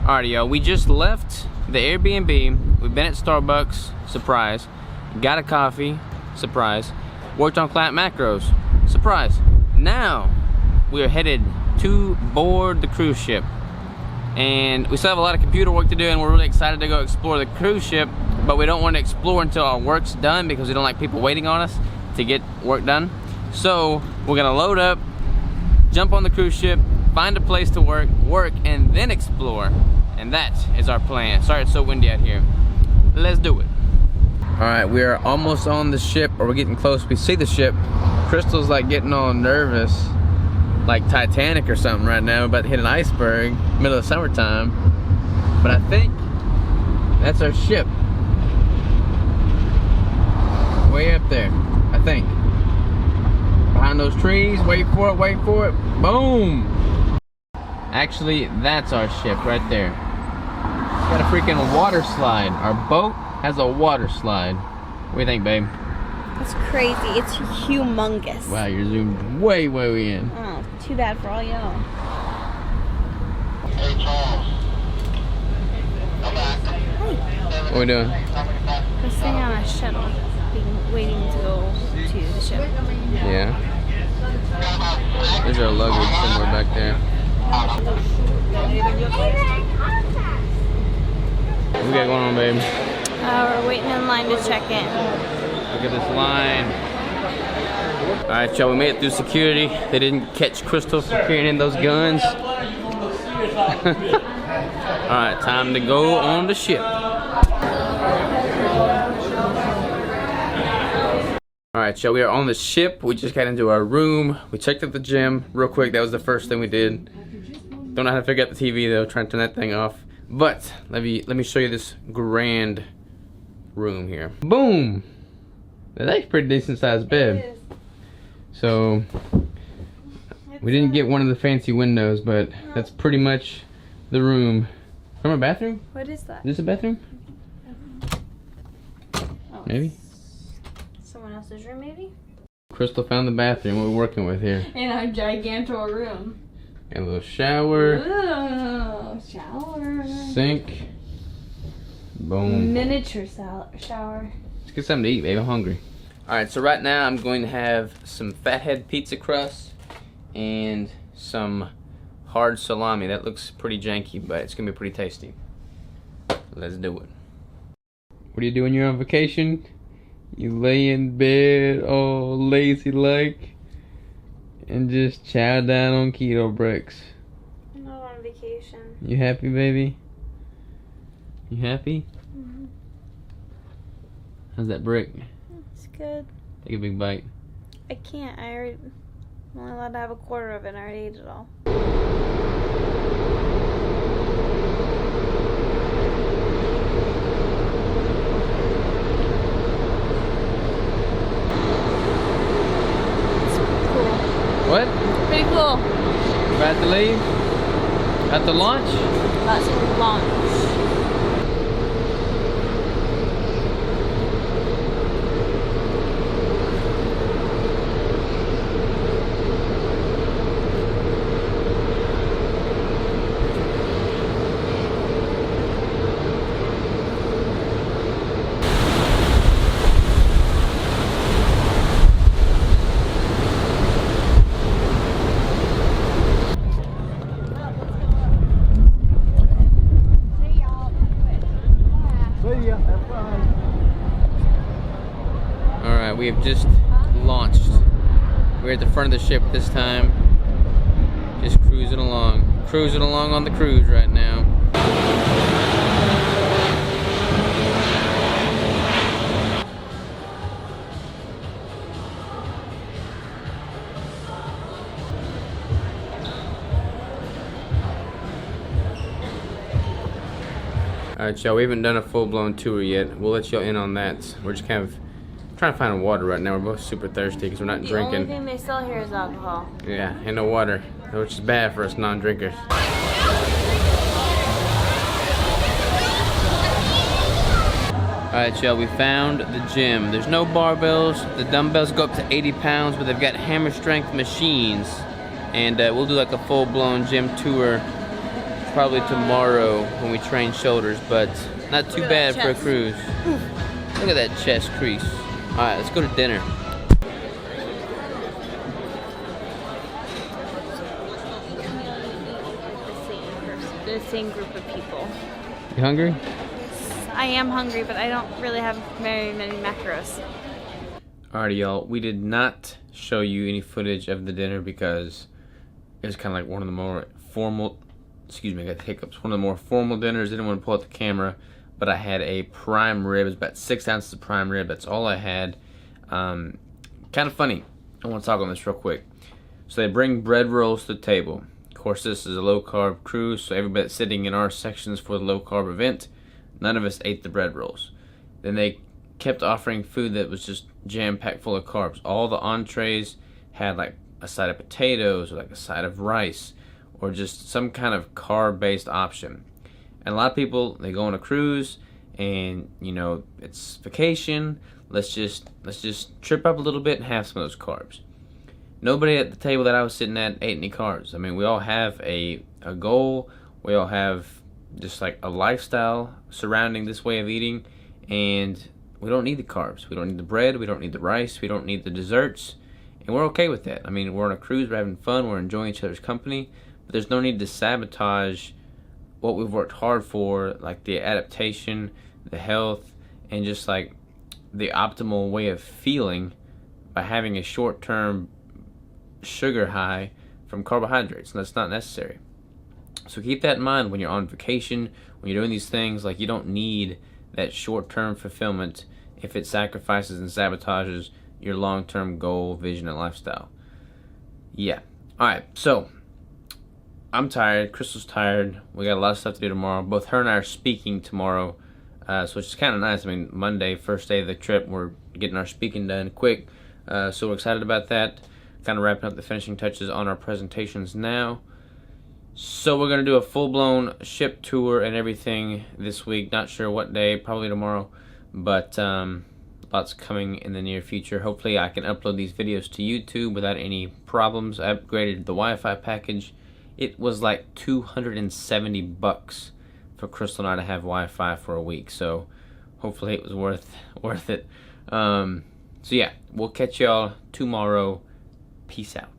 Alrighty, y'all, we just left the Airbnb. We've been at Starbucks, surprise. Got a coffee, surprise. Worked on client macros, surprise. Now, we are headed to board the cruise ship. And we still have a lot of computer work to do, and we're really excited to go explore the cruise ship, but we don't want to explore until our work's done because we don't like people waiting on us to get work done. So, we're gonna load up, jump on the cruise ship, find a place to work, and then explore. And that is our plan. Sorry it's so windy out here. Let's do it. All right, we are almost on the ship, or we're getting close. We see the ship. Crystal's like getting all nervous, like Titanic or something right now, about to hit an iceberg, middle of summertime. But I think that's our ship. Way up there, I think. Behind those trees, wait for it, wait for it. Boom! Actually, that's our ship right there. It's got a freaking water slide. Our boat has a water slide. What do you think, babe? That's crazy. It's humongous. Wow, you're zoomed way, way in. Oh, too bad for all y'all. Hey, Charles. Come back. What are we doing? We're sitting on a shuttle, waiting to go to the ship. Yeah. There's our luggage somewhere back there. What we got going on, babe? We're waiting in line to check in. Look at this line. Alright, y'all, we made it through security. They didn't catch Crystal for carrying in those guns. Alright, time to go on the ship. Alright, y'all, we are on the ship. We just got into our room. We checked out the gym real quick. That was the first thing we did. Don't know how to figure out the TV though, trying to turn that thing off. But let me show you this grand room here. Boom! That's a pretty decent sized bed. So we didn't get one of the fancy windows, but that's pretty much the room. From a bathroom? What is that? Is this a bathroom? Oh, Maybe? Someone else's room, maybe? Crystal found the bathroom we're working with here. In our gigantor room. Got a little shower. Ooh, shower. Sink. Boom. Miniature shower. Let's get something to eat, babe. I'm hungry. Alright, so right now I'm going to have some fathead pizza crust and some hard salami. That looks pretty janky, but it's going to be pretty tasty. Let's do it. What do you do when you're on vacation? You lay in bed all lazy like and just chow down on keto bricks. I'm not on vacation. You happy, baby? You happy? Mm-hmm. How's that brick? It's good. Take a big bite. I can't. I'm only allowed to have a quarter of it. I already ate it all. What? Pretty cool. About to leave? At the launch? About to launch. Alright, we have just launched. We're at the front of the ship this time. Just cruising along. Cruising along on the cruise right now. Alright, y'all, we haven't done a full-blown tour yet. We'll let y'all in on that. We're just kind of trying to find water right now. We're both super thirsty because we're not drinking. The only thing they sell here is alcohol. Yeah, and no water, which is bad for us non-drinkers. Alright, y'all, we found the gym. There's no barbells. The dumbbells go up to 80 pounds, but they've got hammer strength machines. And we'll do like a full-blown gym tour probably tomorrow when we train shoulders, but not too Look bad at that for a chest. cruise. Look at that chest crease. Alright, let's go to dinner. The same group of people. You hungry? I am hungry, but I don't really have very many macros. Alrighty, y'all. We did not show you any footage of the dinner because it was kind of like one of the more formal, excuse me, I got the hiccups. One of the more formal dinners. Didn't want to pull out the camera, but I had a prime rib. It was about 6 ounces of prime rib. That's all I had. Kind of funny. I want to talk on this real quick. So they bring bread rolls to the table. Of course, this is a low carb cruise, so everybody that's sitting in our sections for the low carb event, none of us ate the bread rolls. Then they kept offering food that was just jam-packed full of carbs. All the entrees had like a side of potatoes or like a side of rice or just some kind of carb-based option. And a lot of people, they go on a cruise and, you know, it's vacation. Let's just trip up a little bit and have some of those carbs. Nobody at the table that I was sitting at ate any carbs. I mean, we all have a goal. We all have just like a lifestyle surrounding this way of eating, and we don't need the carbs. We don't need the bread. We don't need the rice. We don't need the desserts, and we're okay with that. I mean, we're on a cruise. We're having fun. We're enjoying each other's company, but there's no need to sabotage what we've worked hard for, like the adaptation, the health, and just like the optimal way of feeling by having a short-term sugar high from carbohydrates. And that's not necessary. So keep that in mind when you're on vacation, when you're doing these things. Like, you don't need that short-term fulfillment if it sacrifices and sabotages your long-term goal, vision, and lifestyle. Yeah. Alright, so I'm tired. Crystal's tired. We got a lot of stuff to do tomorrow. Both her and I are speaking tomorrow, so it's just kind of nice. I mean, Monday, first day of the trip, we're getting our speaking done quick, so we're excited about that. Kind of wrapping up the finishing touches on our presentations now. So we're going to do a full-blown ship tour and everything this week. Not sure what day, probably tomorrow, but lots coming in the near future. Hopefully I can upload these videos to YouTube without any problems. I upgraded the Wi-Fi package. It was like $270 for Crystal and I to have Wi-Fi for a week, so hopefully it was worth it. So yeah, we'll catch y'all tomorrow. Peace out.